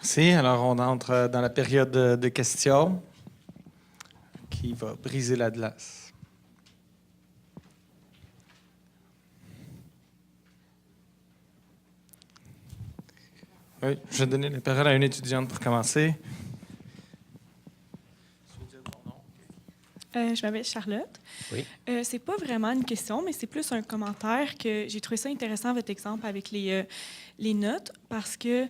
Merci. Alors, on entre dans la période de questions qui va briser la glace. Oui, je vais donner la parole à une étudiante pour commencer. Je m'appelle Charlotte. Oui. C'est pas vraiment une question, mais c'est plus un commentaire que j'ai trouvé ça intéressant, votre exemple avec les notes, parce que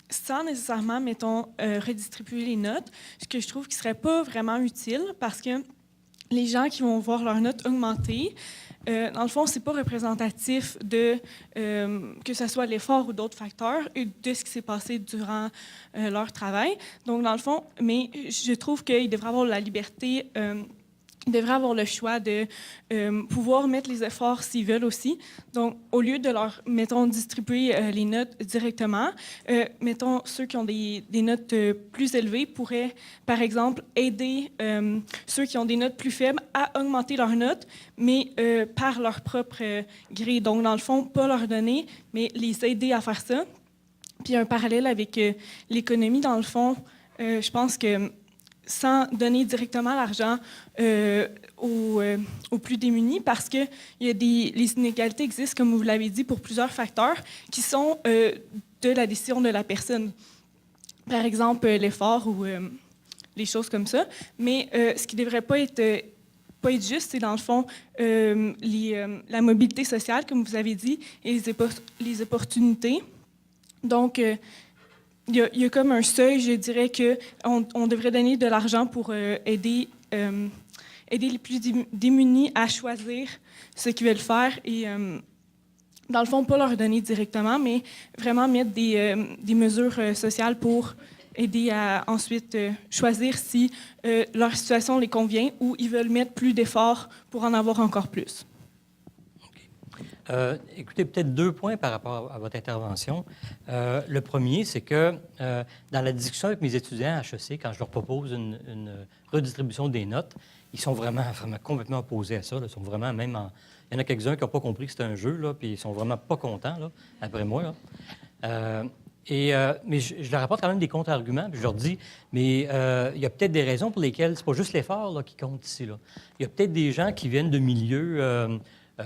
sans nécessairement, mettons, redistribuer les notes, ce que je trouve qui serait pas vraiment utile, parce que les gens qui vont voir leurs notes augmenter, dans le fond, c'est pas représentatif de que ce soit l'effort ou d'autres facteurs et de ce qui s'est passé durant leur travail. Donc, dans le fond, mais je trouve qu'ils devraient avoir la liberté, ils devraient avoir le choix de pouvoir mettre les efforts s'ils veulent aussi. Donc, au lieu de leur, mettons, distribuer les notes directement, mettons, ceux qui ont des notes plus élevées pourraient, par exemple, aider ceux qui ont des notes plus faibles à augmenter leurs notes, mais par leur propre grille. Donc, dans le fond, pas leur donner, mais les aider à faire ça. Puis, un parallèle avec l'économie, dans le fond, je pense que sans donner directement l'argent aux plus démunis, parce que les inégalités existent, comme vous l'avez dit, pour plusieurs facteurs qui sont de la décision de la personne. Par exemple, l'effort ou les choses comme ça. Mais ce qui ne devrait pas être juste, c'est dans le fond la mobilité sociale, comme vous avez dit, et les opportunités. Donc, il y a comme un seuil, je dirais, qu'on devrait donner de l'argent pour aider les plus démunis à choisir ce qu'ils veulent faire et, dans le fond, pas leur donner directement, mais vraiment mettre des mesures sociales pour aider à ensuite choisir si leur situation les convient ou ils veulent mettre plus d'efforts pour en avoir encore plus. Écoutez, peut-être 2 points par rapport à votre intervention. Le premier, c'est que dans la discussion avec mes étudiants à HEC, quand je leur propose une redistribution des notes, ils sont vraiment complètement opposés à ça. Là. Ils sont vraiment même Il y en a quelques-uns qui n'ont pas compris que c'était un jeu, là, puis ils sont vraiment pas contents, là, après moi. Là. Mais je leur apporte quand même des contre-arguments, puis je leur dis, mais il y a peut-être des raisons pour lesquelles c'est pas juste l'effort là, qui compte ici. Là. Il y a peut-être des gens qui viennent de milieux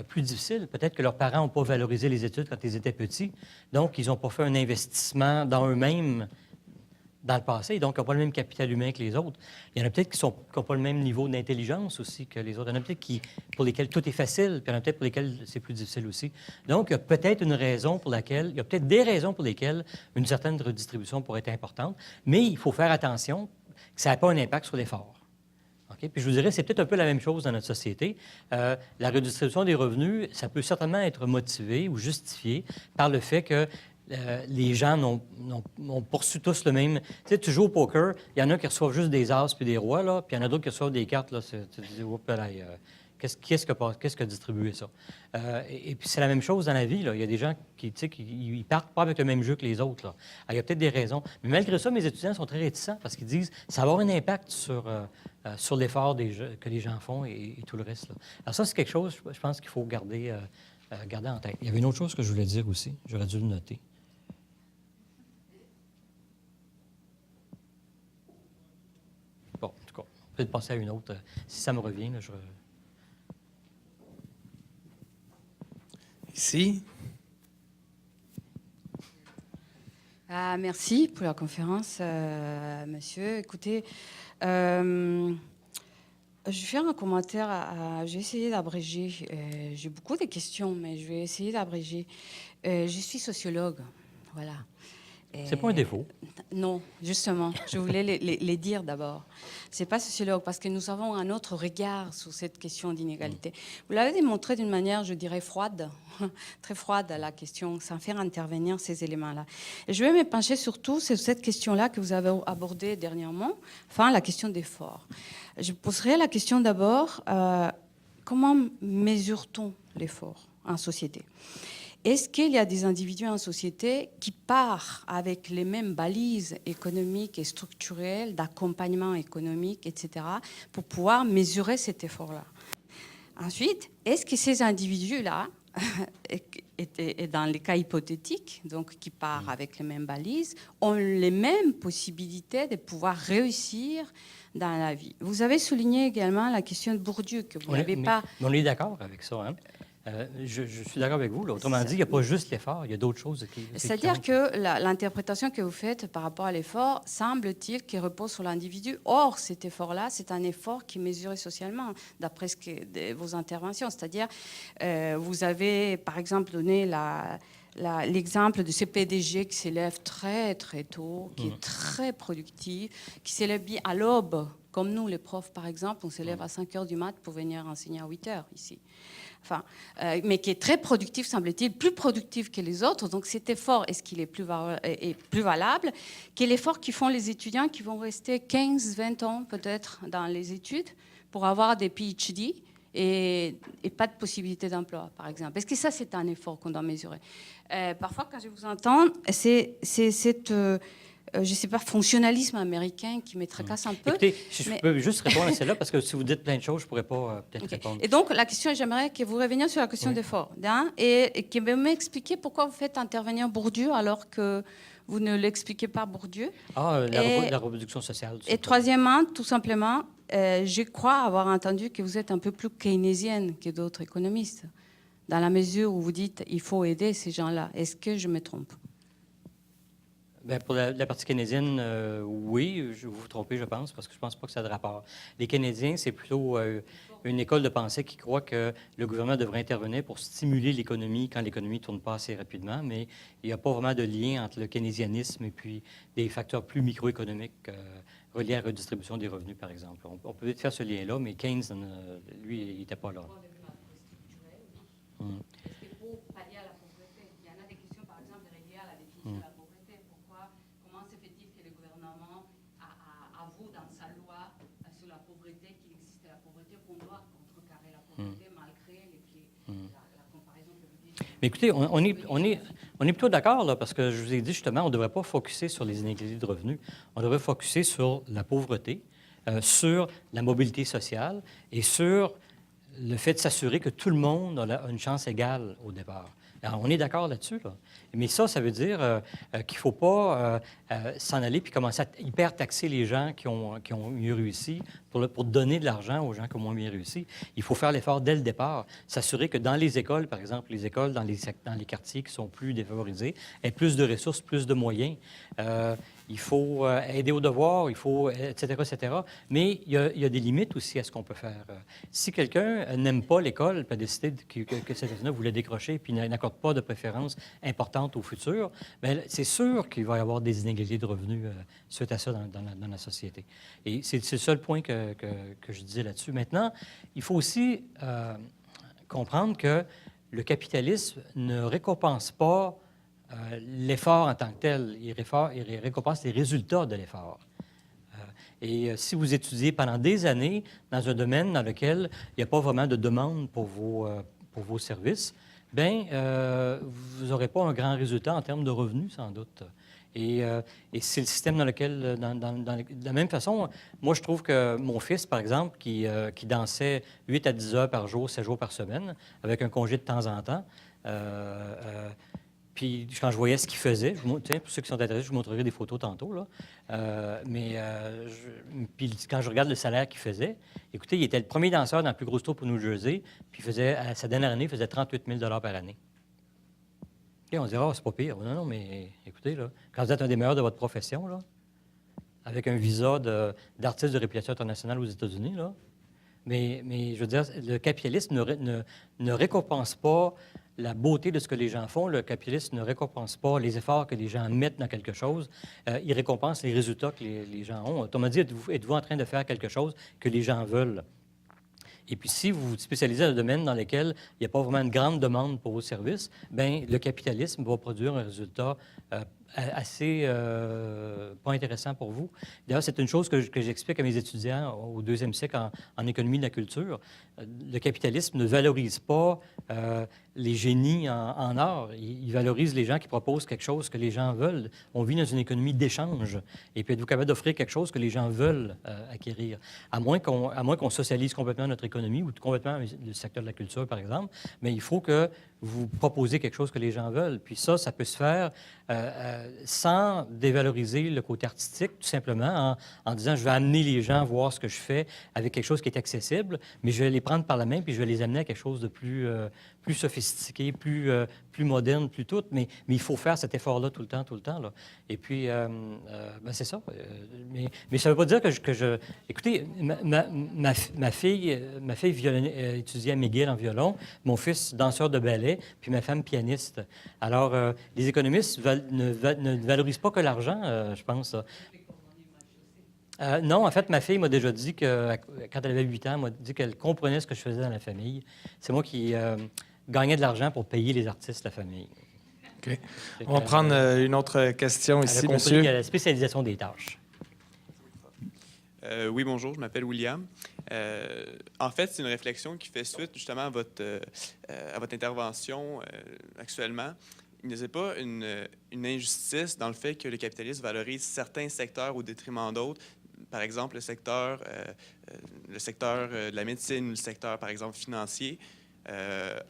plus difficiles. Peut-être que leurs parents n'ont pas valorisé les études quand ils étaient petits, donc ils n'ont pas fait un investissement dans eux-mêmes dans le passé, donc ils n'ont pas le même capital humain que les autres. Il y en a peut-être qui n'ont pas le même niveau d'intelligence aussi que les autres. Il y en a peut-être pour lesquels tout est facile, puis il y en a peut-être pour lesquels c'est plus difficile aussi. Donc, il y a peut-être des raisons pour lesquelles une certaine redistribution pourrait être importante, mais il faut faire attention que ça n'ait pas un impact sur l'effort. Okay? Puis je vous dirais, c'est peut-être un peu la même chose dans notre société. La redistribution des revenus, ça peut certainement être motivé ou justifié par le fait que les gens n'ont poursuivi tous le même... Tu sais, tu joues au poker, il y en a qui reçoivent juste des as puis des rois, là, puis il y en a d'autres qui reçoivent des cartes. Là, tu te dis, oups, là, qu'est-ce que distribué ça? Et puis c'est la même chose dans la vie. Là. Il y a des gens qui ils partent pas avec le même jeu que les autres. Là. Alors, il y a peut-être des raisons. Mais malgré ça, mes étudiants sont très réticents parce qu'ils disent que ça va avoir un impact sur l'effort que les gens font et tout le reste. Là. Alors ça, c'est quelque chose, je pense qu'il faut garder en tête. Il y avait une autre chose que je voulais dire aussi. J'aurais dû le noter. Bon, en tout cas, on peut passer à une autre. Si ça me revient, là, Ici. Merci pour la conférence, monsieur. Écoutez, je vais faire un commentaire. Je vais essayer d'abréger. J'ai beaucoup de questions, mais je vais essayer d'abréger. Je suis sociologue, voilà. C'est pas un défaut. Non, justement, je voulais les dire d'abord. C'est pas sociologue parce que nous avons un autre regard sur cette question d'inégalité. Vous l'avez démontré d'une manière, je dirais, froide, très froide à la question, sans faire intervenir ces éléments-là. Et je vais me pencher surtout sur cette question-là que vous avez abordée dernièrement, enfin la question d'effort. Je poserai la question d'abord, comment mesure-t-on l'effort en société ? Est-ce qu'il y a des individus en société qui partent avec les mêmes balises économiques et structurelles, d'accompagnement économique, etc., pour pouvoir mesurer cet effort-là? Ensuite, est-ce que ces individus-là et dans les cas hypothétiques, donc qui part avec les mêmes balises, ont les mêmes possibilités de pouvoir réussir dans la vie. Vous avez souligné également la question de Bourdieu, que vous n'avez pas... Mais on est d'accord avec ça. Hein? Je suis d'accord avec vous. Là. Autrement dit, il n'y a pas juste l'effort, il y a d'autres choses qui... C'est-à-dire que l'interprétation que vous faites par rapport à l'effort, semble-t-il, qui repose sur l'individu. Or, cet effort-là, c'est un effort qui est mesuré socialement, d'après vos interventions. C'est-à-dire, vous avez, par exemple, donné l'exemple de ce PDG qui s'élève très, très tôt, qui est très productif, qui s'élève bien à l'aube, comme nous, les profs, par exemple, on s'élève à 5 heures du mat pour venir enseigner à 8 heures ici. Enfin, mais qui est très productif, semble-t-il, plus productif que les autres. Donc cet effort, est-ce qu'il est plus valable que l'effort qu'ils font les étudiants qui vont rester 15-20 ans peut-être dans les études pour avoir des PhD et pas de possibilité d'emploi, par exemple. Est-ce que ça, c'est un effort qu'on doit mesurer? Parfois, quand je vous entends, c'est cette... je ne sais pas, fonctionnalisme américain qui me tracasse un peu. Écoutez, je peux juste répondre à celle-là, parce que si vous dites plein de choses, je ne pourrais pas peut-être répondre. Et donc, la question, j'aimerais que vous reveniez sur la question d'effort, hein, et que vous m'expliquiez pourquoi vous faites intervenir Bourdieu alors que vous ne l'expliquez pas Bourdieu. La reproduction sociale. Et troisièmement, tout simplement, je crois avoir entendu que vous êtes un peu plus keynésienne que d'autres économistes, dans la mesure où vous dites qu'il faut aider ces gens-là. Est-ce que je me trompe? Bien, pour la partie keynésienne, oui, vous vous trompez, je pense, parce que je ne pense pas que ça a de rapport. Les Keynésiens, c'est plutôt une école de pensée qui croit que le gouvernement devrait intervenir pour stimuler l'économie quand l'économie ne tourne pas assez rapidement, mais il n'y a pas vraiment de lien entre le keynésianisme et puis des facteurs plus microéconomiques reliés à la redistribution des revenus, par exemple. On peut peut-être faire ce lien-là, mais Keynes, lui, il n'était pas là. Pour pallier à la pauvreté, il y en a des questions, par exemple, reliées à la définition de la pauvreté. Comment se fait-il que le gouvernement avoue dans sa loi sur la pauvreté qu'il existe la pauvreté, qu'on doit contrecarrer la pauvreté malgré la comparaison que vous dites? Mais écoutez, on est plutôt d'accord, là, parce que je vous ai dit justement, on ne devrait pas focusser sur les inégalités de revenus. On devrait focusser sur la pauvreté, sur la mobilité sociale et sur le fait de s'assurer que tout le monde a une chance égale au départ. Alors, on est d'accord là-dessus, là. Mais ça veut dire qu'il ne faut pas s'en aller puis commencer à hyper taxer les gens qui ont mieux réussi pour donner de l'argent aux gens qui ont moins bien réussi. Il faut faire l'effort dès le départ, s'assurer que dans les écoles, par exemple, les écoles dans les quartiers qui sont plus défavorisés, aient plus de ressources, plus de moyens. Il faut aider aux devoirs, il faut, etc., etc. Mais il y a des limites aussi à ce qu'on peut faire. Si quelqu'un n'aime pas l'école, peut décider que cette personne-là voulait décrocher puis n'accorde pas de préférence importante au futur, bien, c'est sûr qu'il va y avoir des inégalités de revenus suite à ça dans la société. Et c'est le seul point que je disais là-dessus. Maintenant, il faut aussi comprendre que le capitalisme ne récompense pas l'effort en tant que tel, il récompense les résultats de l'effort. Si vous étudiez pendant des années dans un domaine dans lequel il n'y a pas vraiment de demande pour vos services, bien, vous n'aurez pas un grand résultat en termes de revenus, sans doute. Et c'est le système dans lequel, de la même façon, moi, je trouve que mon fils, par exemple, qui dansait 8 à 10 heures par jour, 7 jours par semaine, avec un congé de temps en temps, puis quand je voyais ce qu'il faisait, pour ceux qui sont intéressés, je vous montrerai des photos tantôt, là. Puis quand je regarde le salaire qu'il faisait, écoutez, il était le premier danseur dans la plus grosse troupe au New Jersey, puis à sa dernière année, il faisait 38 000 par année. Et on se dit, c'est pas pire. Non, mais écoutez, là, quand vous êtes un des meilleurs de votre profession, là, avec un visa d'artiste de réputation internationale aux États-Unis, là, mais je veux dire, le capitalisme ne récompense pas la beauté de ce que les gens font. Le capitalisme ne récompense pas les efforts que les gens mettent dans quelque chose. Il récompense les résultats que les gens ont. Autrement dit, êtes-vous en train de faire quelque chose que les gens veulent? Et puis, si vous vous spécialisez dans un domaine dans lequel il n'y a pas vraiment une grande demande pour vos services, bien, le capitalisme va produire un résultat assez pas intéressant pour vous. D'ailleurs, c'est une chose que j'explique à mes étudiants au deuxième cycle en économie de la culture. Le capitalisme ne valorise pas les génies en art. Il valorise les gens qui proposent quelque chose que les gens veulent. On vit dans une économie d'échange. Et puis, êtes-vous capable d'offrir quelque chose que les gens veulent acquérir? À moins qu'on socialise complètement notre économie ou complètement le secteur de la culture, par exemple, mais il faut que vous proposez quelque chose que les gens veulent. Puis ça peut se faire sans dévaloriser le côté artistique, tout simplement en disant je vais amener les gens à voir ce que je fais avec quelque chose qui est accessible, mais je vais les prendre par la main puis je vais les amener à quelque chose de plus sophistiqué, plus moderne, plus tout. Mais il faut faire cet effort-là tout le temps. Là. Et puis, ben c'est ça. Mais ça ne veut pas dire que je... Écoutez, ma fille étudiait à McGill en violon, mon fils danseur de ballet, puis ma femme pianiste. Alors, les économistes ne valorisent pas que l'argent, je pense. Non, en fait, ma fille m'a déjà dit que, quand elle avait 8 ans, elle m'a dit qu'elle comprenait ce que je faisais dans la famille. C'est moi qui gagnais de l'argent pour payer les artistes de la famille. OK. On va prendre une autre question ici, elle a monsieur. compris la spécialisation des tâches. Oui, bonjour, je m'appelle William. En fait, c'est une réflexion qui fait suite justement à votre intervention actuellement. Il n'y a pas une injustice dans le fait que le capitalisme valorise certains secteurs au détriment d'autres. Par exemple, le secteur de la médecine ou le secteur, par exemple, financier,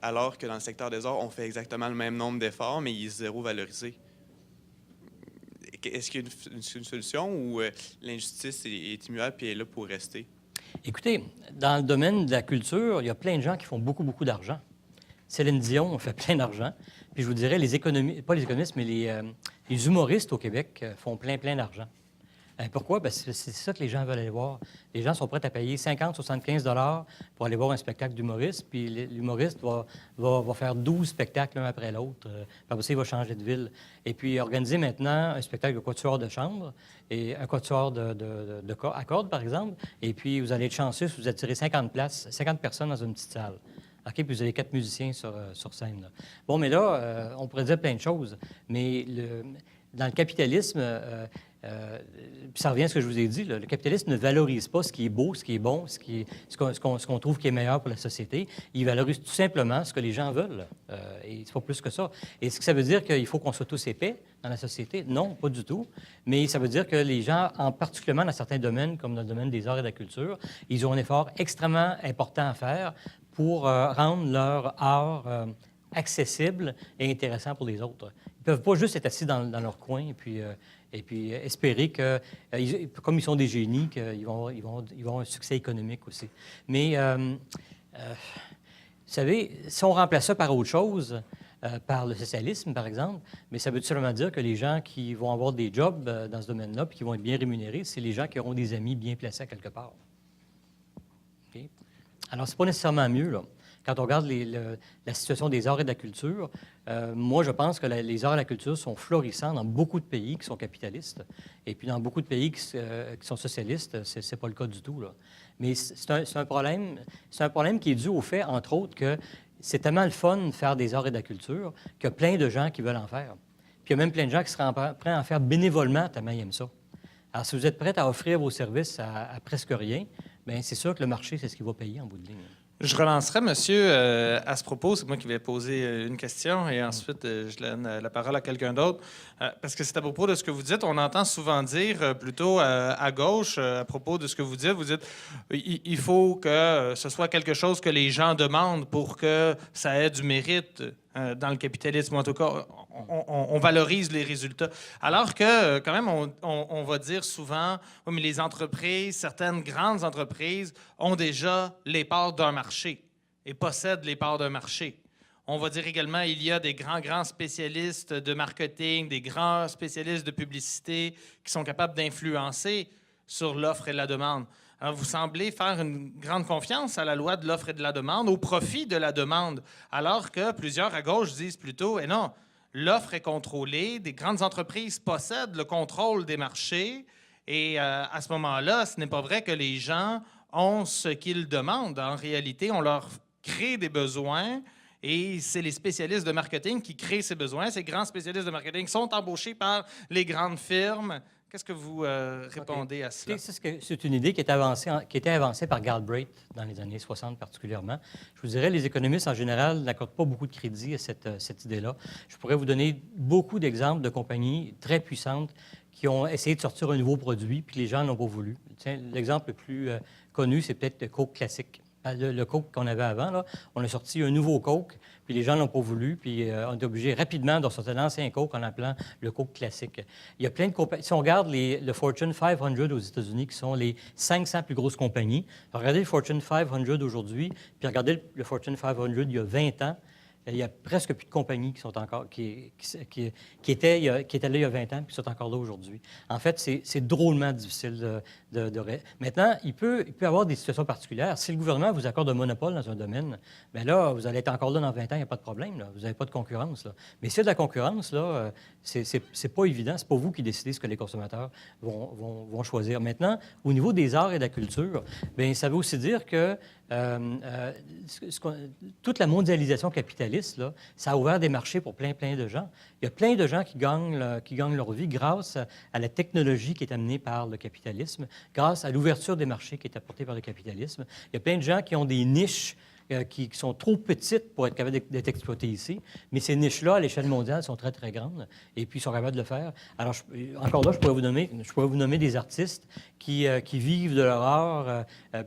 alors que dans le secteur des arts, on fait exactement le même nombre d'efforts, mais il est zéro valorisé. Est-ce qu'il y a une solution ou l'injustice est immuable et est là pour rester? Écoutez, dans le domaine de la culture, il y a plein de gens qui font beaucoup, beaucoup d'argent. Céline Dion fait plein d'argent. Puis je vous dirais, pas les économistes, mais les humoristes au Québec font plein d'argent. Pourquoi? Bien, c'est ça que les gens veulent aller voir. Les gens sont prêts à payer 50-75 $ pour aller voir un spectacle d'humoriste, puis l'humoriste va faire 12 spectacles l'un après l'autre. Après ça, il va changer de ville. Et puis, organiser maintenant un spectacle de quatuor de chambre et un quatuor à cordes, par exemple. Et puis, vous allez être chanceux si vous attirez 50 personnes dans une petite salle. OK, puis vous avez 4 musiciens sur scène. Là. Bon, mais là, on pourrait dire plein de choses. Mais dans le capitalisme, puis ça revient à ce que je vous ai dit, là, le capitalisme ne valorise pas ce qui est beau, ce qui est bon, ce qu'on trouve qui est meilleur pour la société. Il valorise tout simplement ce que les gens veulent. Et c'est pas plus que ça. Est-ce que ça veut dire qu'il faut qu'on soit tous épais dans la société? Non, pas du tout. Mais ça veut dire que les gens, particulièrement dans certains domaines, comme dans le domaine des arts et de la culture, ils ont un effort extrêmement important à faire pour rendre leur art accessible et intéressant pour les autres. Ils ne peuvent pas juste être assis dans leur coin et puis espérer que, comme ils sont des génies, qu'ils vont avoir un succès économique aussi. Mais, vous savez, si on remplace ça par autre chose, par le socialisme, par exemple, mais ça veut tout simplement dire que les gens qui vont avoir des jobs dans ce domaine-là puis qui vont être bien rémunérés, c'est les gens qui auront des amis bien placés à quelque part. Okay? Alors, ce n'est pas nécessairement mieux, là. Quand on regarde la situation des arts et de la culture, moi, je pense que les arts et la culture sont florissants dans beaucoup de pays qui sont capitalistes. Et puis, dans beaucoup de pays qui sont socialistes, ce n'est pas le cas du tout, là. Mais c'est un problème qui est dû au fait, entre autres, que c'est tellement le fun de faire des arts et de la culture qu'il y a plein de gens qui veulent en faire. Puis, il y a même plein de gens qui seraient prêts à en faire bénévolement, tellement ils aiment ça. Alors, si vous êtes prêts à offrir vos services à presque rien, bien, c'est sûr que le marché, c'est ce qui va payer en bout de ligne. Je relancerai, monsieur, à ce propos. C'est moi qui vais poser une question et ensuite, je donne la parole à quelqu'un d'autre. Parce que c'est à propos de ce que vous dites. On entend souvent dire, plutôt à gauche, à propos de ce que vous dites, il faut que ce soit quelque chose que les gens demandent pour que ça ait du mérite dans le capitalisme. En tout cas, on valorise les résultats. Alors que, quand même, on va dire souvent, oui, mais les entreprises, certaines grandes entreprises ont déjà les parts d'un marché et possèdent les parts d'un marché. On va dire également, il y a des grands spécialistes de marketing, des grands spécialistes de publicité qui sont capables d'influencer sur l'offre et la demande. Alors, vous semblez faire une grande confiance à la loi de l'offre et de la demande au profit de la demande, alors que plusieurs à gauche disent plutôt, non, l'offre est contrôlée, des grandes entreprises possèdent le contrôle des marchés et à ce moment-là, ce n'est pas vrai que les gens ont ce qu'ils demandent. En réalité, on leur crée des besoins et c'est les spécialistes de marketing qui créent ces besoins. Ces grands spécialistes de marketing sont embauchés par les grandes firmes. Qu'est-ce que vous répondez à cela? C'est une idée qui était avancée par Galbraith dans les années 60 particulièrement. Je vous dirais, les économistes en général n'accordent pas beaucoup de crédit à cette idée-là. Je pourrais vous donner beaucoup d'exemples de compagnies très puissantes qui ont essayé de sortir un nouveau produit, puis les gens n'ont pas voulu. L'exemple le plus connu, c'est peut-être le Coke classique. le Coke qu'on avait avant, là, on a sorti un nouveau Coke, puis les gens l'ont pas voulu, puis on est obligé rapidement de ressortir l'ancien Coke en appelant le Coke classique. Il y a plein de compagnies. Si on regarde le Fortune 500 aux États-Unis, qui sont les 500 plus grosses compagnies, regardez le Fortune 500 aujourd'hui, puis regardez le Fortune 500 il y a 20 ans, il y a presque plus de compagnies qui sont encore qui étaient là il y a 20 ans puis qui sont encore là aujourd'hui. En fait, c'est drôlement difficile Maintenant, il peut y avoir des situations particulières. Si le gouvernement vous accorde un monopole dans un domaine, bien là, vous allez être encore là dans 20 ans, il n'y a pas de problème. Là. Vous n'avez pas de concurrence. Là. Mais s'il y a de la concurrence, là, c'est pas évident. C'est pas vous qui décidez ce que les consommateurs vont choisir. Maintenant, au niveau des arts et de la culture, bien, ça veut aussi dire que toute la mondialisation capitaliste, là, ça a ouvert des marchés pour plein de gens. Il y a plein de gens qui gagnent leur vie grâce à la technologie qui est amenée par le capitalisme, grâce à l'ouverture des marchés qui est apportée par le capitalisme. Il y a plein de gens qui ont des niches qui sont trop petites pour être capables d'être exploitées ici. Mais ces niches-là, à l'échelle mondiale, sont très grandes et puis ils sont capables de le faire. Alors, encore là, je pourrais vous nommer des artistes qui vivent de leur art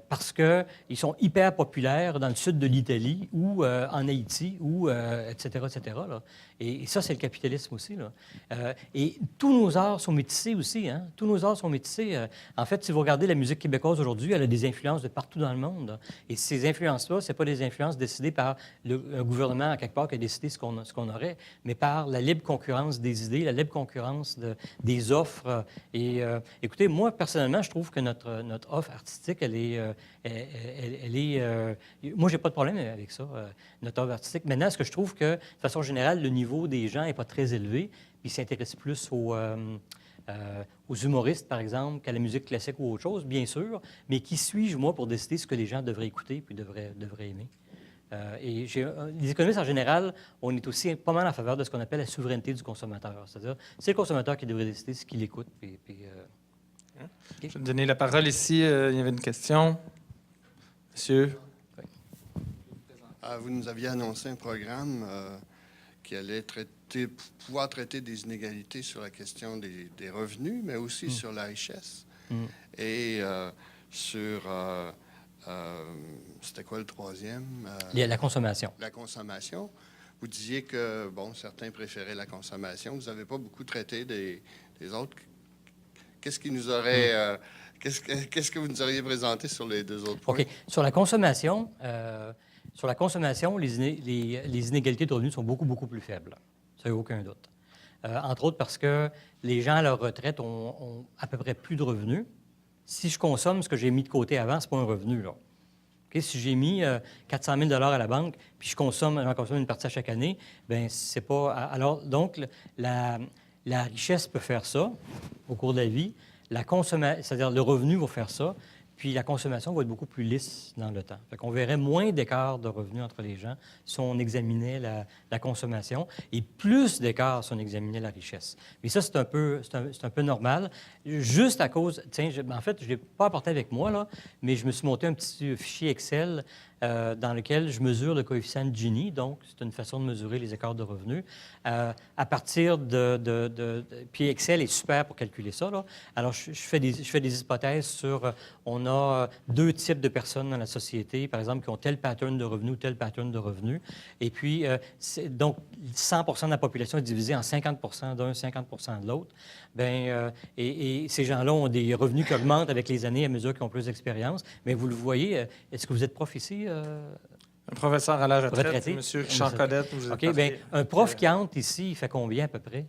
parce qu'ils sont hyper populaires dans le sud de l'Italie ou en Haïti, ou etc. Là. Et ça, c'est le capitalisme aussi. Là. Et tous nos arts sont métissés aussi. Hein? Tous nos arts sont métissés. En fait, si vous regardez la musique québécoise aujourd'hui, elle a des influences de partout dans le monde. Et ces influences-là, ce n'est pas des influences décidées par un gouvernement, à quelque part, qui a décidé ce qu'on aurait, mais par la libre concurrence des idées, la libre concurrence des offres. Et écoutez, moi, personnellement, je trouve que notre offre artistique, elle est... moi, je n'ai pas de problème avec ça, notre offre artistique. Maintenant, ce que je trouve que, de façon générale, le niveau des gens n'est pas très élevé, puis ils s'intéressent plus aux humoristes, par exemple, qu'à la musique classique ou autre chose, bien sûr, mais qui suis-je, moi, pour décider ce que les gens devraient écouter puis devraient aimer? Les économistes, en général, on est aussi pas mal en faveur de ce qu'on appelle la souveraineté du consommateur. C'est-à-dire, c'est le consommateur qui devrait décider ce qu'il écoute. Okay. Je vais te donner la parole ici. Il y avait une question. Monsieur? Vous nous aviez annoncé un programme qui allait pouvoir traiter des inégalités sur la question des revenus, mais aussi sur la richesse. Et sur... c'était quoi le troisième? La consommation. La consommation. Vous disiez que, bon, certains préféraient la consommation. Vous n'avez pas beaucoup traité des autres. Qu'est-ce qui nous aurait... Qu'est-ce que vous nous auriez présenté sur les deux autres points? OK. Sur la consommation, les inégalités de revenus sont beaucoup plus faibles. Ça n'a aucun doute. Entre autres parce que les gens à leur retraite ont à peu près plus de revenus. Si je consomme ce que j'ai mis de côté avant, ce n'est pas un revenu, là. Okay? Si j'ai mis 400 000 $, à la banque, puis j'en consomme une partie à chaque année, bien, c'est pas... Alors, donc, la richesse peut faire ça au cours de la vie. C'est-à-dire le revenu va faire ça, puis la consommation va être beaucoup plus lisse dans le temps. Fait qu'on verrait moins d'écart de revenus entre les gens si on examinait la consommation et plus d'écart si on examinait la richesse. Mais ça, c'est un peu normal, juste à cause... Tiens, en fait, je ne l'ai pas apporté avec moi, là, mais je me suis monté un petit fichier Excel dans lequel je mesure le coefficient de Gini, donc c'est une façon de mesurer les écarts de revenus, à partir puis Excel est super pour calculer ça, là. Alors, je fais des hypothèses sur... on a deux types de personnes dans la société, par exemple, qui ont tel pattern de revenus, tel pattern de revenus. Et puis, donc, 100 % de la population est divisée en 50 % d'un, 50 % de l'autre. Bien, et ces gens-là ont des revenus qui augmentent avec les années à mesure qu'ils ont plus d'expérience. Mais vous le voyez, est-ce que vous êtes prof ici? Un professeur à la retraite, M. Richard Coddette. OK, bien, un prof qui entre ici, il fait combien à peu près?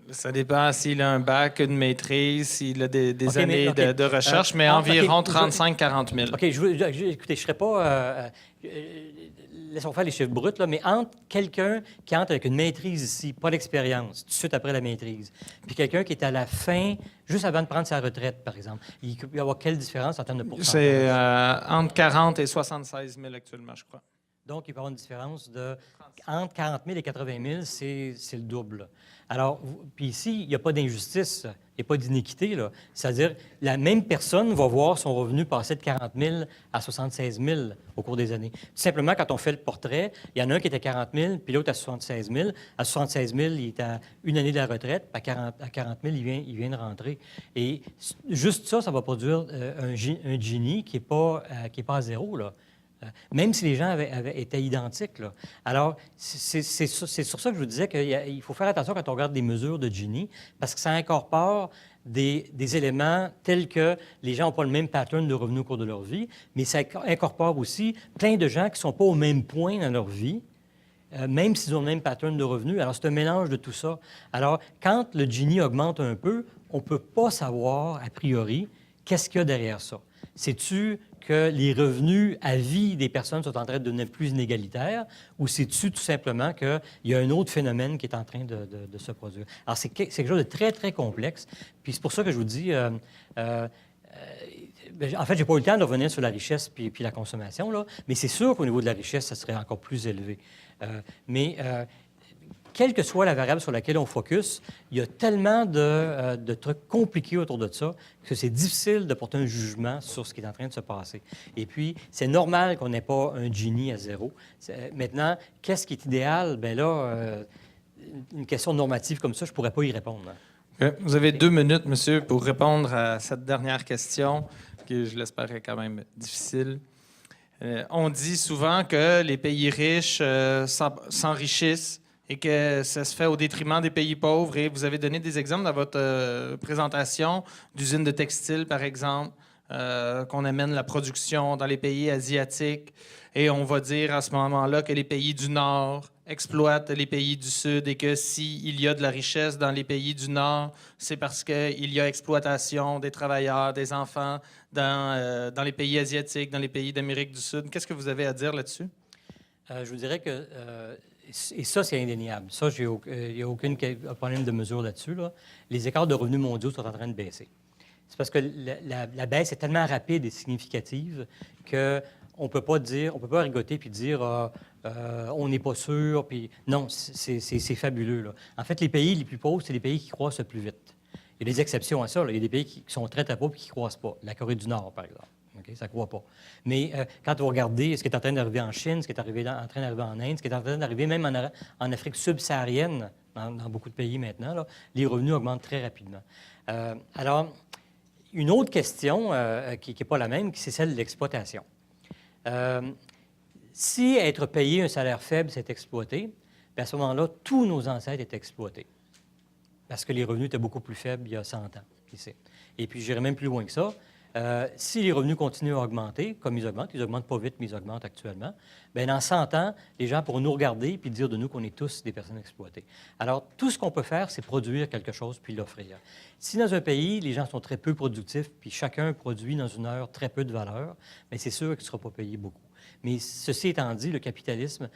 Ça dépend s'il a un bac, une maîtrise, s'il a des années de recherche, mais okay, environ 35-40 000. OK, écoutez, je ne serais pas... laissons faire les chiffres bruts, là, mais entre quelqu'un qui entre avec une maîtrise ici, pas d'expérience, tout de suite après la maîtrise, puis quelqu'un qui est à la fin, juste avant de prendre sa retraite, par exemple, il peut y avoir quelle différence en termes de pourcentage? C'est entre 40 et 76 000 actuellement, je crois. Donc, il peut y avoir une différence de entre 40 000 et 80 000, c'est le double. Alors, puis ici, il n'y a pas d'injustice, il n'y a pas d'iniquité, là. C'est-à-dire, la même personne va voir son revenu passer de 40 000 à 76 000 au cours des années. Tout simplement, quand on fait le portrait, il y en a un qui est à 40 000, puis l'autre à 76 000. À 76 000, il est à une année de la retraite, puis à 40 000, il vient de rentrer. Et juste ça, ça va produire un Gini qui n'est pas à zéro, là. Même si les gens étaient identiques. Là. Alors, c'est sur ça que je vous disais qu'il faut faire attention quand on regarde des mesures de Gini, parce que ça incorpore des éléments tels que les gens n'ont pas le même pattern de revenus au cours de leur vie, mais ça incorpore aussi plein de gens qui ne sont pas au même point dans leur vie, même s'ils ont le même pattern de revenus. Alors, c'est un mélange de tout ça. Alors, quand le Gini augmente un peu, on ne peut pas savoir, a priori, qu'est-ce qu'il y a derrière ça. Sais-tu que les revenus à vie des personnes sont en train de devenir plus inégalitaires ou sais-tu tout simplement qu'il y a un autre phénomène qui est en train de se produire? Alors, c'est quelque chose de très, très complexe. Puis c'est pour ça que je vous dis... en fait, je n'ai pas eu le temps de revenir sur la richesse puis la consommation, là, mais c'est sûr qu'au niveau de la richesse, ça serait encore plus élevé. Quelle que soit la variable sur laquelle on focus, il y a tellement de trucs compliqués autour de ça que c'est difficile de porter un jugement sur ce qui est en train de se passer. Et puis, c'est normal qu'on n'ait pas un Gini à zéro. Maintenant, qu'est-ce qui est idéal? Bien là, une question normative comme ça, je ne pourrais pas y répondre. Vous avez 2 minutes, monsieur, pour répondre à cette dernière question, qui, je l'espère, est quand même difficile. On dit souvent que les pays riches s'enrichissent et que ça se fait au détriment des pays pauvres. Et vous avez donné des exemples dans votre présentation d'usines de textiles, par exemple, qu'on amène la production dans les pays asiatiques. Et on va dire à ce moment-là que les pays du Nord exploitent les pays du Sud et que s'il y a de la richesse dans les pays du Nord, c'est parce qu'il y a exploitation des travailleurs, des enfants dans les pays asiatiques, dans les pays d'Amérique du Sud. Qu'est-ce que vous avez à dire là-dessus? Je vous dirais que... et ça, c'est indéniable. Ça, il n'y a aucun problème de mesure là-dessus. Là. Les écarts de revenus mondiaux sont en train de baisser. C'est parce que la baisse est tellement rapide et significative qu'on ne peut pas rigoter puis dire on n'est pas sûr. Puis non, c'est fabuleux. Là. En fait, les pays les plus pauvres, c'est les pays qui croissent le plus vite. Il y a des exceptions à ça. Là. Il y a des pays qui sont très, très pauvres et qui ne croissent pas. La Corée du Nord, par exemple. Okay, ça ne croît pas. Mais quand vous regardez ce qui est en train d'arriver en Chine, ce qui est en train d'arriver en Inde, ce qui est en train d'arriver même en Afrique subsaharienne, dans beaucoup de pays maintenant, là, les revenus augmentent très rapidement. Alors, une autre question qui n'est pas la même, c'est celle de l'exploitation. Si être payé un salaire faible, c'est exploité, bien à ce moment-là, tous nos ancêtres étaient exploités parce que les revenus étaient beaucoup plus faibles il y a 100 ans. Ici. Et puis, j'irai même plus loin que ça. Si les revenus continuent à augmenter, comme ils augmentent pas vite, mais ils augmentent actuellement, bien, dans 100 ans, les gens pourront nous regarder et dire de nous qu'on est tous des personnes exploitées. Alors, tout ce qu'on peut faire, c'est produire quelque chose puis l'offrir. Si dans un pays, les gens sont très peu productifs puis chacun produit dans une heure très peu de valeur, bien, c'est sûr qu'il ne sera pas payé beaucoup. Mais ceci étant dit, le capitalisme,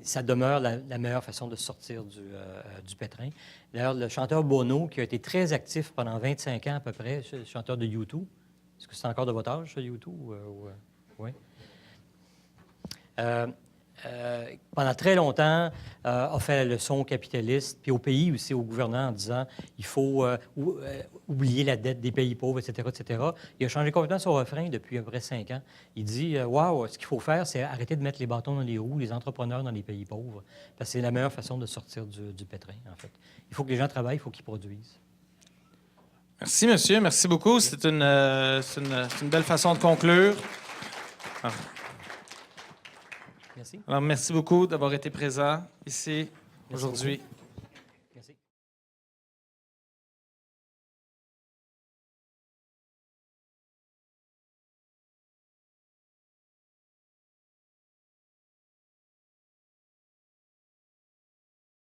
ça demeure la meilleure façon de sortir du pétrin. D'ailleurs, le chanteur Bono, qui a été très actif pendant 25 ans à peu près, le chanteur de U2, est-ce que c'est encore de votre âge, ça, YouTube? Oui. Pendant très longtemps, a fait la leçon aux capitalistes, puis au pays aussi, au gouvernement, en disant il faut oublier la dette des pays pauvres, etc., etc. Il a changé complètement son refrain depuis à peu près 5 ans. Il dit wow, ce qu'il faut faire, c'est arrêter de mettre les bâtons dans les roues, les entrepreneurs dans les pays pauvres, parce que c'est la meilleure façon de sortir du pétrin, en fait. Il faut que les gens travaillent, il faut qu'ils produisent. Merci, monsieur. Merci beaucoup. C'est une belle façon de conclure. Merci. Alors, merci beaucoup d'avoir été présent ici aujourd'hui.